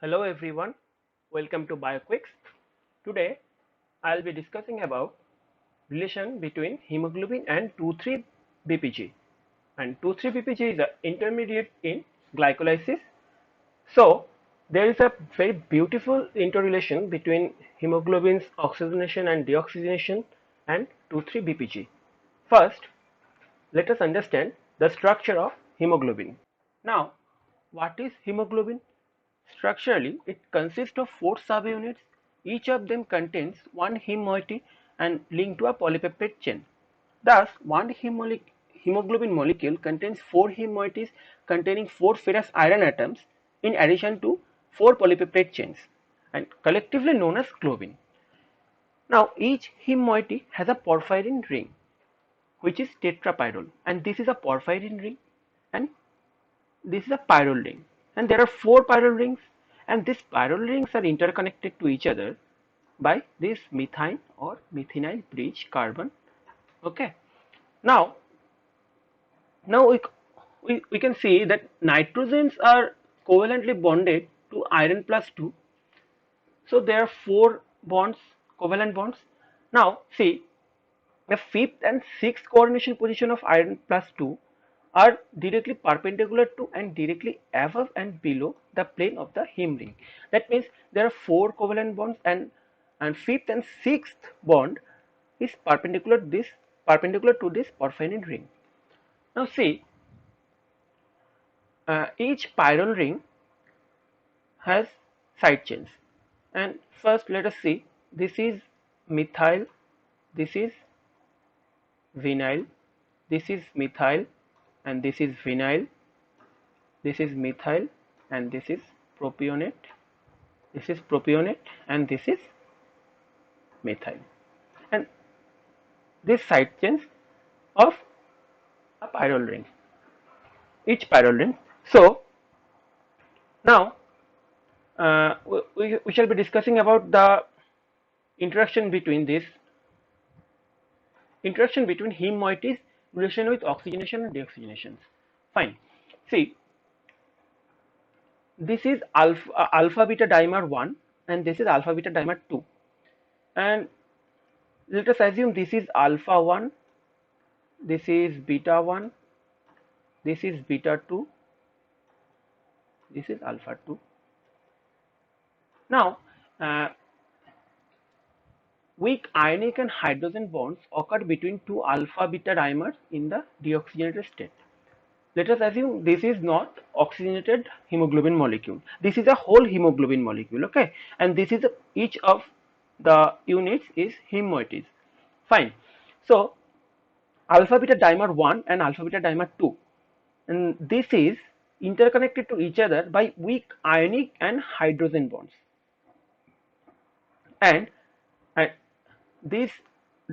Hello everyone, welcome to BioQuicks. Today I'll be discussing about relation between hemoglobin and 2,3-BPG. And 2,3-BPG is an intermediate in glycolysis. So there is a very beautiful interrelation between hemoglobin's oxygenation and deoxygenation and 2,3-BPG. First, let us understand the structure of hemoglobin. Now, what is hemoglobin? Structurally, it consists of 4 subunits. Each of them contains one heme moiety and linked to a polypeptide chain. Thus, one hemoglobin molecule contains 4 heme moieties containing 4 ferrous iron atoms in addition to 4 polypeptide chains and collectively known as globin. Now, each heme moiety has a porphyrin ring which is tetrapyrrole, and this is a porphyrin ring, and this is a pyrrole ring, and there are 4 pyrrole rings, and these pyrrole rings are interconnected to each other by this methine or methynyl bridge carbon. Okay, now we can see that nitrogens are covalently bonded to iron plus 2, so there are 4 bonds, covalent bonds. Now see, the fifth and sixth coordination position of iron plus 2 are directly perpendicular to and directly above and below the plane of the heme ring. That means there are 4 covalent bonds, and fifth and sixth bond is perpendicular to this porphyrin ring. Now see, each pyrrole ring has side chains, and first let us see, this is methyl, this is vinyl, this is methyl, and this is vinyl, this is methyl, and this is propionate, this is propionate, and this is methyl, and this side chains of a pyrrole ring, each pyrrole ring. So now we shall be discussing about the interaction between heme moieties relation with oxygenation and deoxygenations. Fine. See, this is alpha beta dimer 1 and this is alpha beta dimer 2, and let us assume this is alpha 1, this is beta 1, this is beta 2, this is alpha 2. Now weak ionic and hydrogen bonds occur between two alpha beta dimers in the deoxygenated state. Let us assume this is not oxygenated hemoglobin molecule, this is a whole hemoglobin molecule, okay, and this is each of the units is heme moieties. Fine. So alpha beta dimer 1 and alpha beta dimer 2, and this is interconnected to each other by weak ionic and hydrogen bonds, and, and this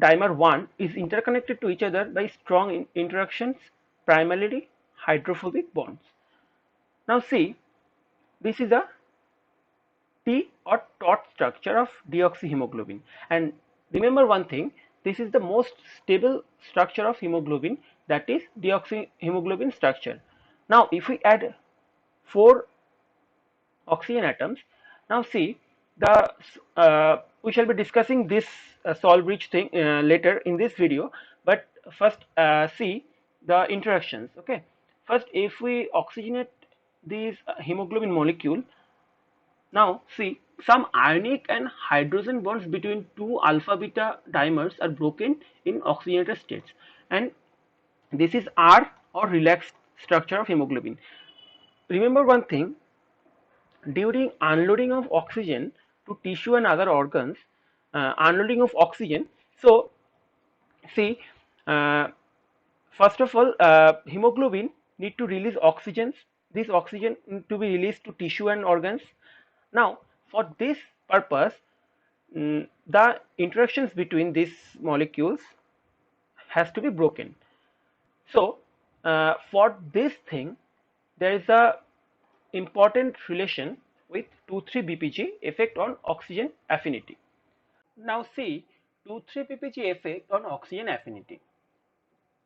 dimer 1 is interconnected to each other by strong interactions, primarily hydrophobic bonds. Now see, this is a T or TOT structure of deoxyhemoglobin, and remember one thing, this is the most stable structure of hemoglobin, that is deoxyhemoglobin structure. Now if we add 4 oxygen atoms, now see, the we shall be discussing this Sol bridge thing later in this video, but first see the interactions. Okay, first if we oxygenate these hemoglobin molecule, now see, some ionic and hydrogen bonds between two alpha beta dimers are broken in oxygenated states, and this is R or relaxed structure of hemoglobin. Remember one thing, during unloading of oxygen to tissue and other organs, unloading of oxygen, so see, uh, first of all, hemoglobin need to release oxygens, this oxygen need to be released to tissue and organs. Now for this purpose, the interactions between these molecules has to be broken. So for this thing, there is a important relation with 2,3-BPG effect on oxygen affinity. Now see, 2,3-BPG effect on oxygen affinity.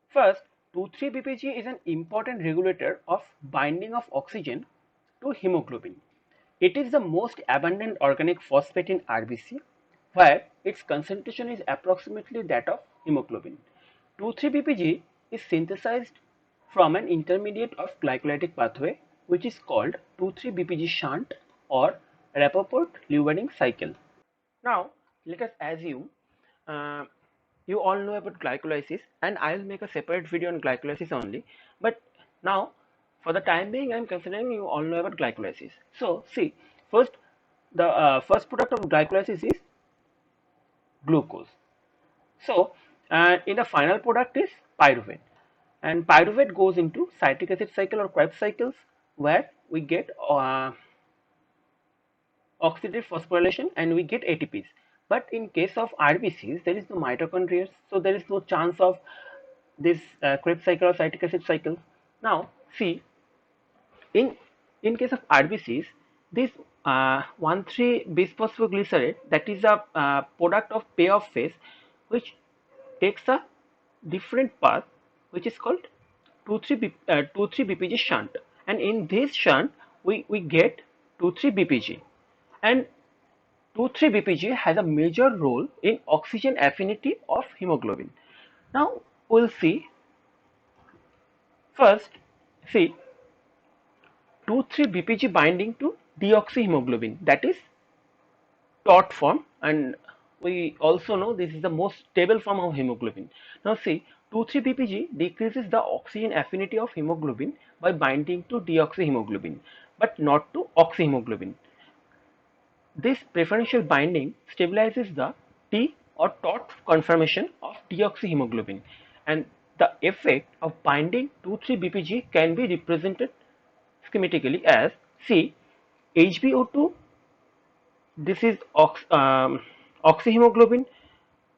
First, 2,3-BPG is an important regulator of binding of oxygen to hemoglobin. It is the most abundant organic phosphate in RBC, where its concentration is approximately that of hemoglobin. 2,3-BPG is synthesized from an intermediate of glycolytic pathway, which is called 2,3-BPG shunt or Rappaport-Lewering cycle. Now, let us assume uh, you all know about glycolysis, and I'll make a separate video on glycolysis only. But now, for the time being, I'm considering you all know about glycolysis. So, see, first, the first product of glycolysis is glucose. So, in the final product is pyruvate, and pyruvate goes into citric acid cycle or Krebs cycles, where we get oxidative phosphorylation and we get ATPs. But in case of RBCs, there is no mitochondria, so there is no chance of this Krebs cycle or citric acid cycle. Now, see, in case of RBCs, this 1,3-bisphosphoglycerate, that is a product of payoff phase, which takes a different path, which is called 2,3-BPG shunt, and in this shunt we get 2,3-BPG, and 2,3-BPG has a major role in oxygen affinity of hemoglobin. Now we'll see. First, see, 2,3-BPG binding to deoxyhemoglobin, that is taut form, and we also know this is the most stable form of hemoglobin. Now see, 2,3-BPG decreases the oxygen affinity of hemoglobin by binding to deoxyhemoglobin, but not to oxyhemoglobin. This preferential binding stabilizes the T or taut conformation of deoxyhemoglobin, and the effect of binding 2,3-BPG can be represented schematically as, see, HbO2, this is oxyhemoglobin.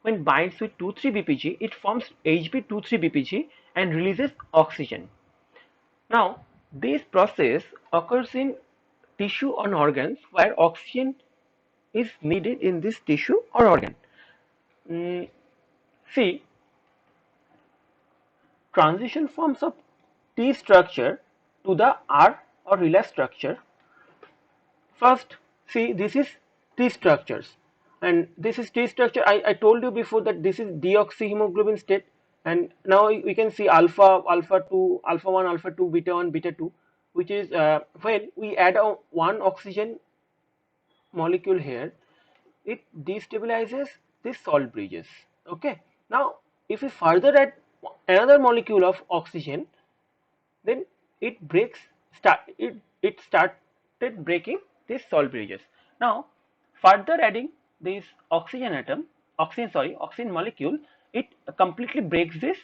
When binds with 2,3-BPG, it forms Hb2,3-BPG and releases oxygen. Now, this process occurs in tissue or organs where oxygen is needed in this tissue or organ. See, transition forms of T structure to the R or relay structure. First, see, this is T structures, and this is T structure. I told you before that this is deoxyhemoglobin state, and now we can see alpha, alpha 2, alpha 1, alpha 2, beta 1, beta 2, which is when we add one oxygen molecule here, it destabilizes these salt bridges. Okay, now if we further add another molecule of oxygen, then it started breaking these salt bridges. Now further adding this oxygen molecule, it completely breaks this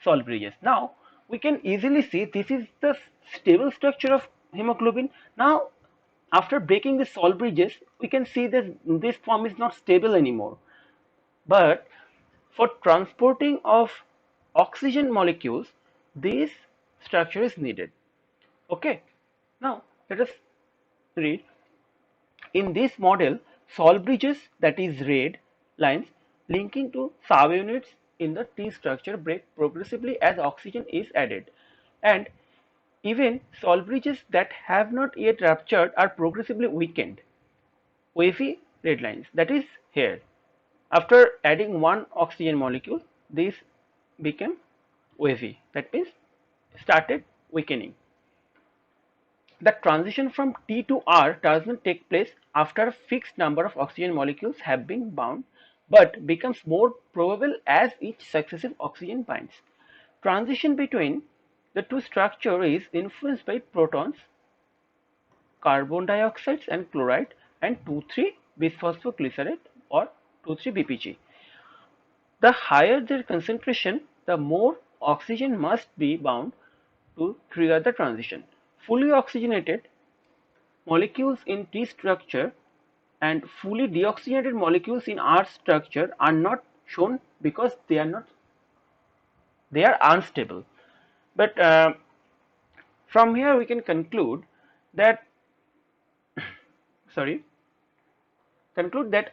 salt bridges. Now we can easily see this is the stable structure of hemoglobin. Now after breaking the salt bridges, we can see that this form is not stable anymore, but for transporting of oxygen molecules, this structure is needed. Okay, now let us read. In this model, salt bridges, that is red lines linking to subunits in the T structure, break progressively as oxygen is added, and even salt bridges that have not yet ruptured are progressively weakened. Wavy red lines, that is here. After adding one oxygen molecule, this became wavy, that means started weakening. The transition from T to R does not take place after a fixed number of oxygen molecules have been bound, but becomes more probable as each successive oxygen binds. Transition between the two structures is influenced by protons, carbon dioxide and chloride, and 2,3-bisphosphoglycerate or 2,3-BPG. The higher their concentration, the more oxygen must be bound to trigger the transition. Fully oxygenated molecules in T structure and fully deoxygenated molecules in R structure are not shown because they are unstable. But from here we can conclude that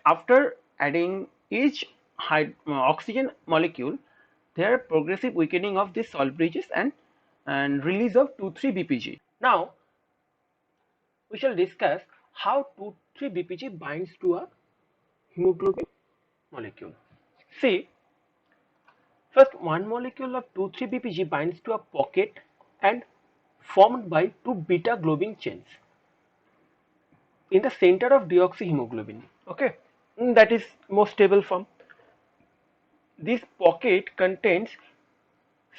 after adding each oxygen molecule, there are progressive weakening of these salt bridges and release of 2,3-BPG. Now we shall discuss how 2,3-BPG binds to a hemoglobin molecule. See, first one molecule of 2,3-BPG binds to a pocket and formed by two beta globin chains in the center of deoxyhemoglobin. Okay, that is most stable form. This pocket contains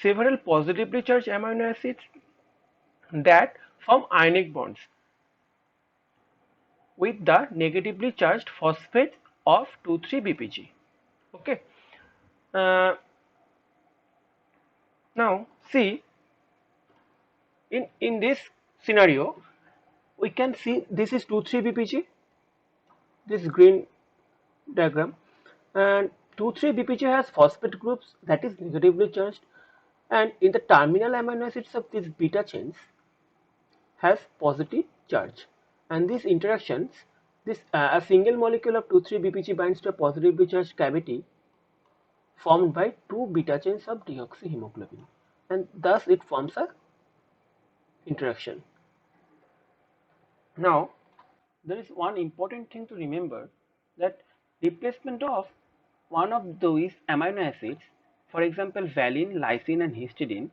several positively charged amino acids that form ionic bonds with the negatively charged phosphate of 2,3-BPG. Okay. Uh, Now see, in this scenario, we can see this is 2,3-BPG, this green diagram, and 2,3-BPG has phosphate groups that is negatively charged, and in the terminal amino acids of these beta chains has positive charge, and these interactions, this a single molecule of 2,3-BPG binds to a positively charged cavity formed by two beta chains of deoxyhemoglobin, and thus it forms a interaction. Now there is one important thing to remember, that replacement of one of those amino acids, for example valine, lysine and histidine,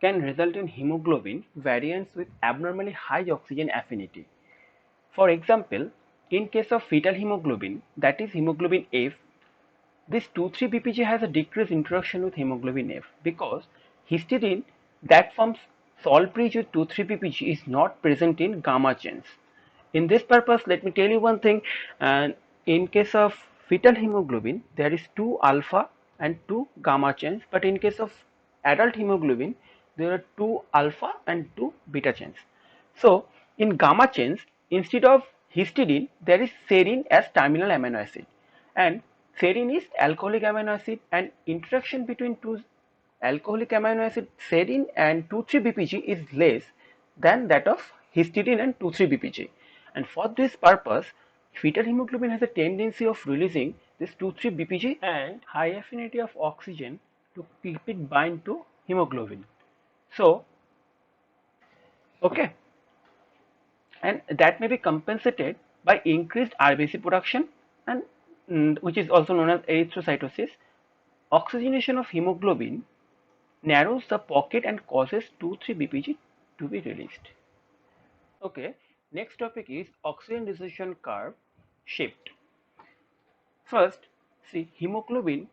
can result in hemoglobin variants with abnormally high oxygen affinity. For example, in case of fetal hemoglobin, that is hemoglobin F, this 2,3-BPG has a decreased interaction with hemoglobin F because histidine that forms salt bridge with 2,3-BPG is not present in gamma chains. In this purpose, let me tell you one thing, and in case of fetal hemoglobin, there is 2 alpha and 2 gamma chains, but in case of adult hemoglobin, there are 2 alpha and 2 beta chains. So, in gamma chains, instead of histidine, there is serine as terminal amino acid, and serine is alcoholic amino acid, and interaction between two alcoholic amino acid serine and 2,3-BPG is less than that of histidine and 2,3-BPG, and for this purpose fetal hemoglobin has a tendency of releasing this 2,3-BPG and high affinity of oxygen to keep it bind to hemoglobin. So okay, and that may be compensated by increased RBC production, and which is also known as erythrocytosis. Oxygenation of hemoglobin narrows the pocket and causes 2,3-BPG to be released. Okay, next topic is oxygen dissociation curve shift. First, see, hemoglobin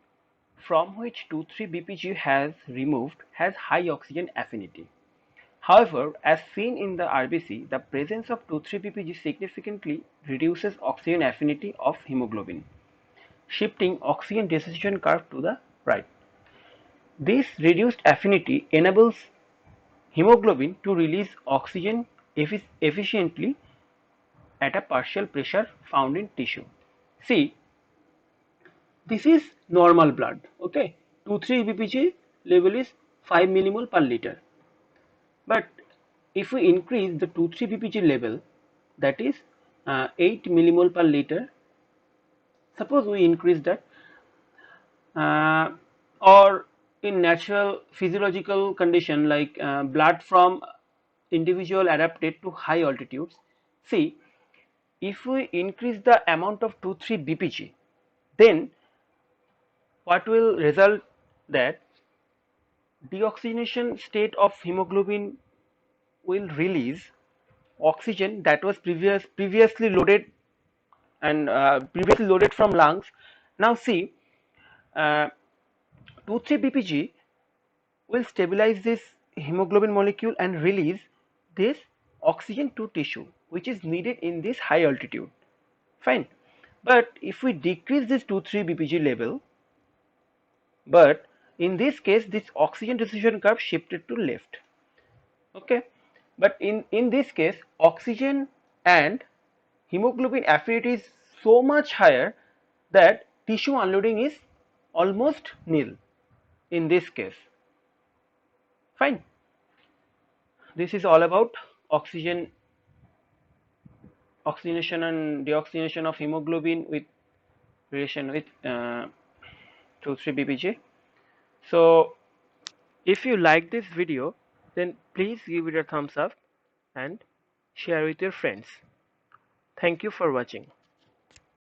from which 2,3-BPG has removed has high oxygen affinity. However, as seen in the RBC, the presence of 2,3-BPG significantly reduces oxygen affinity of hemoglobin, shifting oxygen dissociation curve to the right. This reduced affinity enables hemoglobin to release oxygen efficiently at a partial pressure found in tissue. See, this is normal blood. Okay, 2,3-BPG level is 5 millimole per liter. But if we increase the 2,3-BPG level, that is 8 millimole per liter, suppose we increase that, uh, or in natural physiological condition like blood from individual adapted to high altitudes. See, if we increase the amount of 2,3-BPG, then what will result, that deoxygenation state of hemoglobin will release oxygen that was previously loaded and previously loaded from lungs. Now see, uh, 2,3-BPG will stabilize this hemoglobin molecule and release this oxygen to tissue, which is needed in this high altitude. Fine. But if we decrease this 2,3-BPG level, but in this case this oxygen dissociation curve shifted to left. Okay, but in this case oxygen and hemoglobin affinity is so much higher that tissue unloading is almost nil in this case. Fine. This is all about oxygenation and deoxygenation of hemoglobin with relation with 2,3-BPG. So if you like this video, then please give it a thumbs up and share with your friends. Thank you for watching.